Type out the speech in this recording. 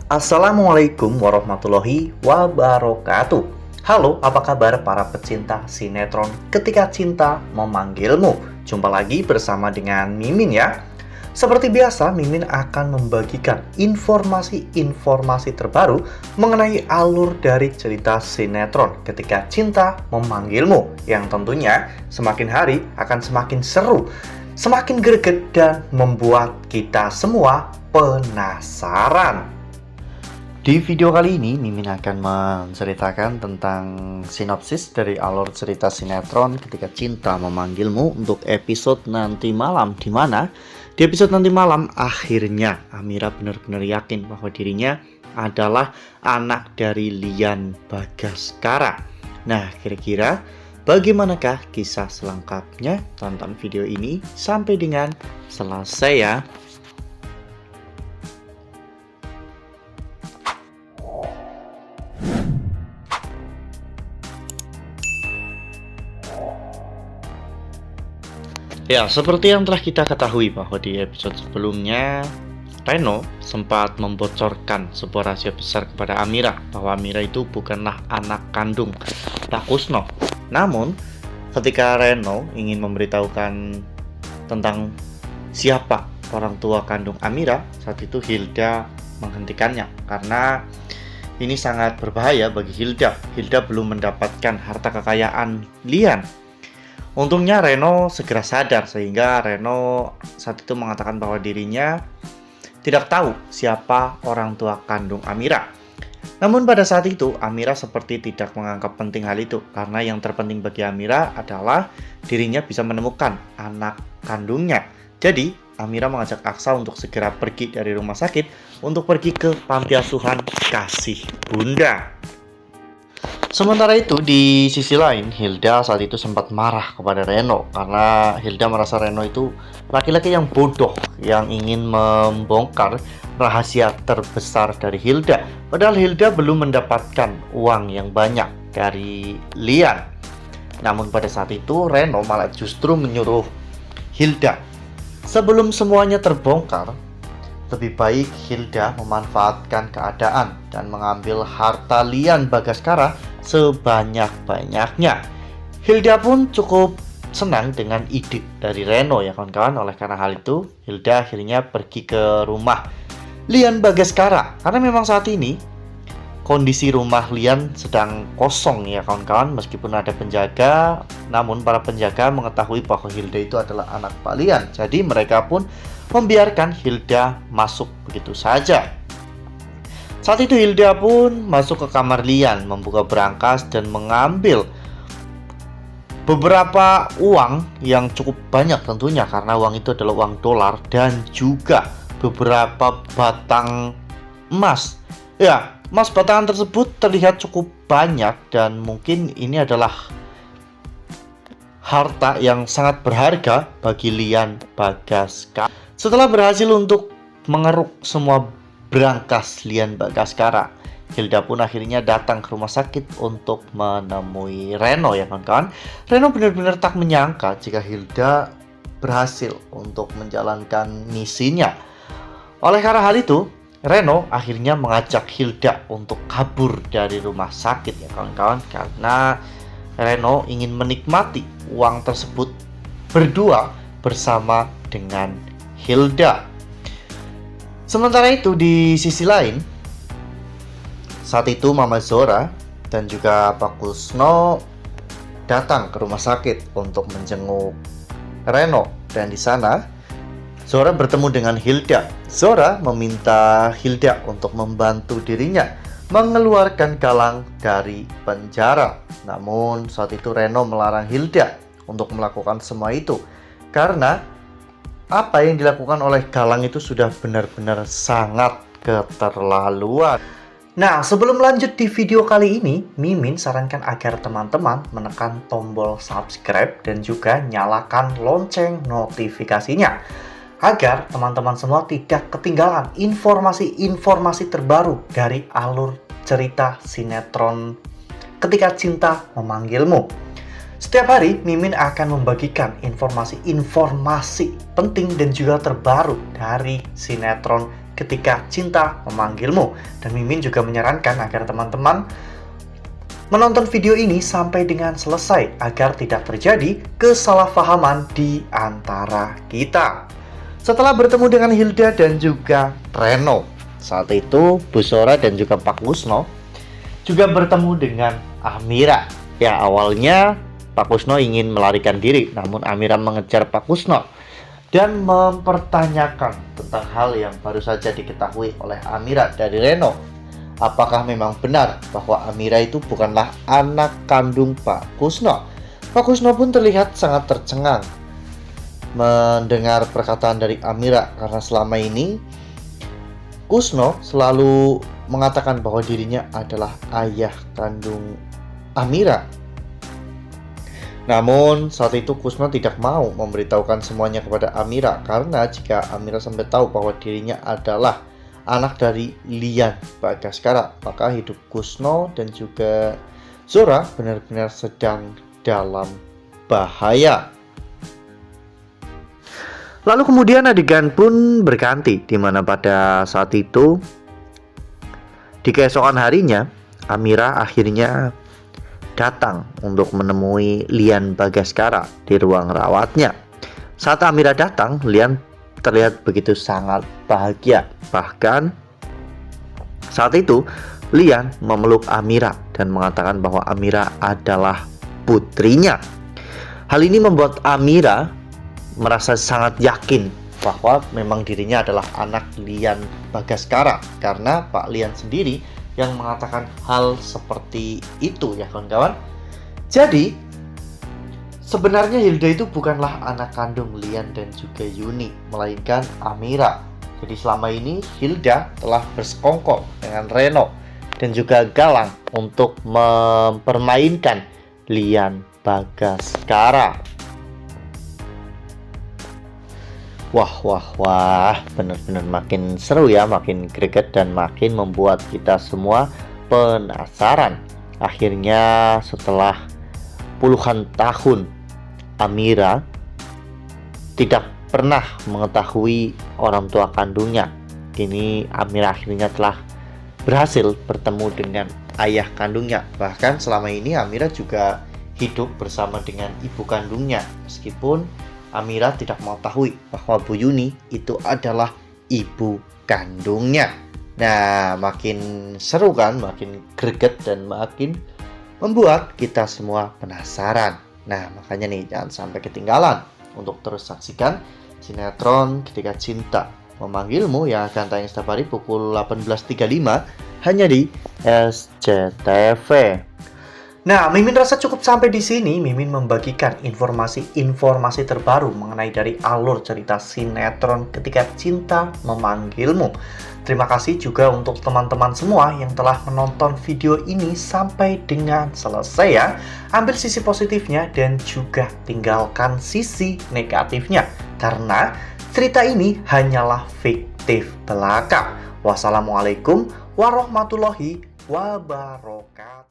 Assalamualaikum warahmatullahi wabarakatuh. Halo, apa kabar para pecinta sinetron Ketika Cinta Memanggilmu? Jumpa lagi bersama dengan Mimin ya. Seperti biasa, Mimin akan membagikan informasi-informasi terbaru mengenai alur dari cerita sinetron Ketika Cinta Memanggilmu, yang tentunya semakin hari akan semakin seru, semakin greget, dan membuat kita semua penasaran. Di video kali ini, Mimin akan menceritakan tentang sinopsis dari alur cerita sinetron Ketika Cinta Memanggilmu untuk episode nanti malam, di mana di episode nanti malam akhirnya Amira benar-benar yakin bahwa dirinya adalah anak dari Lian Bagaskara. Nah, kira-kira bagaimanakah kisah selengkapnya? Tonton video ini sampai dengan selesai ya. Ya, seperti yang telah kita ketahui bahwa di episode sebelumnya Reno sempat membocorkan sebuah rahasia besar kepada Amira bahwa Amira itu bukanlah anak kandung Pak Kusno. Namun, ketika Reno ingin memberitahukan tentang siapa orang tua kandung Amira, saat itu Hilda menghentikannya karena ini sangat berbahaya bagi Hilda. Hilda belum mendapatkan harta kekayaan Lian. Untungnya Reno segera sadar sehingga Reno saat itu mengatakan bahwa dirinya tidak tahu siapa orang tua kandung Amira. Namun pada saat itu Amira seperti tidak menganggap penting hal itu karena yang terpenting bagi Amira adalah dirinya bisa menemukan anak kandungnya. Jadi Amira mengajak Aksa untuk segera pergi dari rumah sakit untuk pergi ke panti asuhan Kasih Bunda. Sementara itu di sisi lain Hilda saat itu sempat marah kepada Reno karena Hilda merasa Reno itu laki-laki yang bodoh yang ingin membongkar rahasia terbesar dari Hilda. Padahal Hilda belum mendapatkan uang yang banyak dari Lian. Namun pada saat itu Reno malah justru menyuruh Hilda, sebelum semuanya terbongkar, lebih baik Hilda memanfaatkan keadaan dan mengambil harta Lian Bagaskara sebanyak-banyaknya. Hilda pun cukup senang dengan ide dari Reno ya kawan-kawan. Oleh karena hal itu, Hilda akhirnya pergi ke rumah Lian Bagaskara karena memang saat ini kondisi rumah Lian sedang kosong ya kawan-kawan. Meskipun ada penjaga, namun para penjaga mengetahui bahwa Hilda itu adalah anak Pak Lian. Jadi mereka pun membiarkan Hilda masuk begitu saja. Saat itu Hilda pun masuk ke kamar Lian, membuka berangkas dan mengambil beberapa uang yang cukup banyak tentunya karena uang itu adalah uang dolar dan juga beberapa batang emas. Ya, emas batangan tersebut terlihat cukup banyak dan mungkin ini adalah harta yang sangat berharga bagi Lian Bagaskara. Setelah berhasil untuk mengeruk semua berangkas Lian Bagaskara, Hilda pun akhirnya datang ke rumah sakit untuk menemui Reno ya kawan-kawan. Reno benar-benar tak menyangka jika Hilda berhasil untuk menjalankan misinya. Oleh karena hal itu, Reno akhirnya mengajak Hilda untuk kabur dari rumah sakit ya kawan-kawan, karena Reno ingin menikmati uang tersebut berdua bersama dengan Hilda. Sementara itu di sisi lain, saat itu Mama Zora dan juga Pak Kusno datang ke rumah sakit untuk menjenguk Reno, dan di sana Zora bertemu dengan Hilda. Zora meminta Hilda untuk membantu dirinya mengeluarkan Galang dari penjara. Namun saat itu Reno melarang Hilda untuk melakukan semua itu karena apa yang dilakukan oleh Galang itu sudah benar-benar sangat keterlaluan. Nah, sebelum lanjut di video kali ini, Mimin sarankan agar teman-teman menekan tombol subscribe dan juga nyalakan lonceng notifikasinya agar teman-teman semua tidak ketinggalan informasi-informasi terbaru dari alur cerita sinetron Ketika Cinta Memanggilmu. Setiap hari, Mimin akan membagikan informasi-informasi penting dan juga terbaru dari sinetron Ketika Cinta Memanggilmu. Dan Mimin juga menyarankan agar teman-teman menonton video ini sampai dengan selesai agar tidak terjadi kesalahpahaman di antara kita. Setelah bertemu dengan Hilda dan juga Reno, saat itu Bu Zora dan juga Pak Kusno juga bertemu dengan Amira. Ya, awalnya Pak Kusno ingin melarikan diri, namun Amira mengejar Pak Kusno dan mempertanyakan tentang hal yang baru saja diketahui oleh Amira dari Reno. Apakah memang benar bahwa Amira itu bukanlah anak kandung Pak Kusno? Pak Kusno pun terlihat sangat tercengang mendengar perkataan dari Amira, karena selama ini Kusno selalu mengatakan bahwa dirinya adalah ayah kandung Amira. Namun saat itu Kusno tidak mau memberitahukan semuanya kepada Amira, karena jika Amira sampai tahu bahwa dirinya adalah anak dari Lian Bagaskara, maka hidup Kusno dan juga Zora benar-benar sedang dalam bahaya. Lalu kemudian adegan pun berganti, di mana pada saat itu di keesokan harinya Amira akhirnya datang untuk menemui Lian Bagaskara di ruang rawatnya. Saat Amira datang, Lian terlihat begitu sangat bahagia. Bahkan saat itu Lian memeluk Amira dan mengatakan bahwa Amira adalah putrinya. Hal ini membuat Amira merasa sangat yakin bahwa memang dirinya adalah anak Lian Bagaskara, karena Pak Lian sendiri yang mengatakan hal seperti itu, ya kawan-kawan. Jadi sebenarnya Hilda itu bukanlah anak kandung Lian dan juga Yuni, melainkan Amira. Jadi selama ini Hilda telah bersekongkol dengan Reno dan juga Galang untuk mempermainkan Lian Bagaskara. Wah, benar-benar makin seru ya, makin greget dan makin membuat kita semua penasaran. Akhirnya setelah puluhan tahun Amira tidak pernah mengetahui orang tua kandungnya. Kini Amira akhirnya telah berhasil bertemu dengan ayah kandungnya. Bahkan selama ini Amira juga hidup bersama dengan ibu kandungnya, meskipun Amira tidak mengetahui bahwa Bu Yuni itu adalah ibu kandungnya. Nah, makin seru kan, makin greget dan makin membuat kita semua penasaran. Nah, makanya nih jangan sampai ketinggalan untuk terus saksikan sinetron Ketika Cinta Memanggilmu yang akan tayang setiap hari pukul 18.35 hanya di SCTV. Nah, Mimin rasa cukup sampai di sini. Mimin membagikan informasi-informasi terbaru mengenai dari alur cerita sinetron Ketika Cinta Memanggilmu. Terima kasih juga untuk teman-teman semua yang telah menonton video ini sampai dengan selesai ya. Ambil sisi positifnya dan juga tinggalkan sisi negatifnya, karena cerita ini hanyalah fiktif belaka. Wassalamualaikum warahmatullahi wabarakatuh.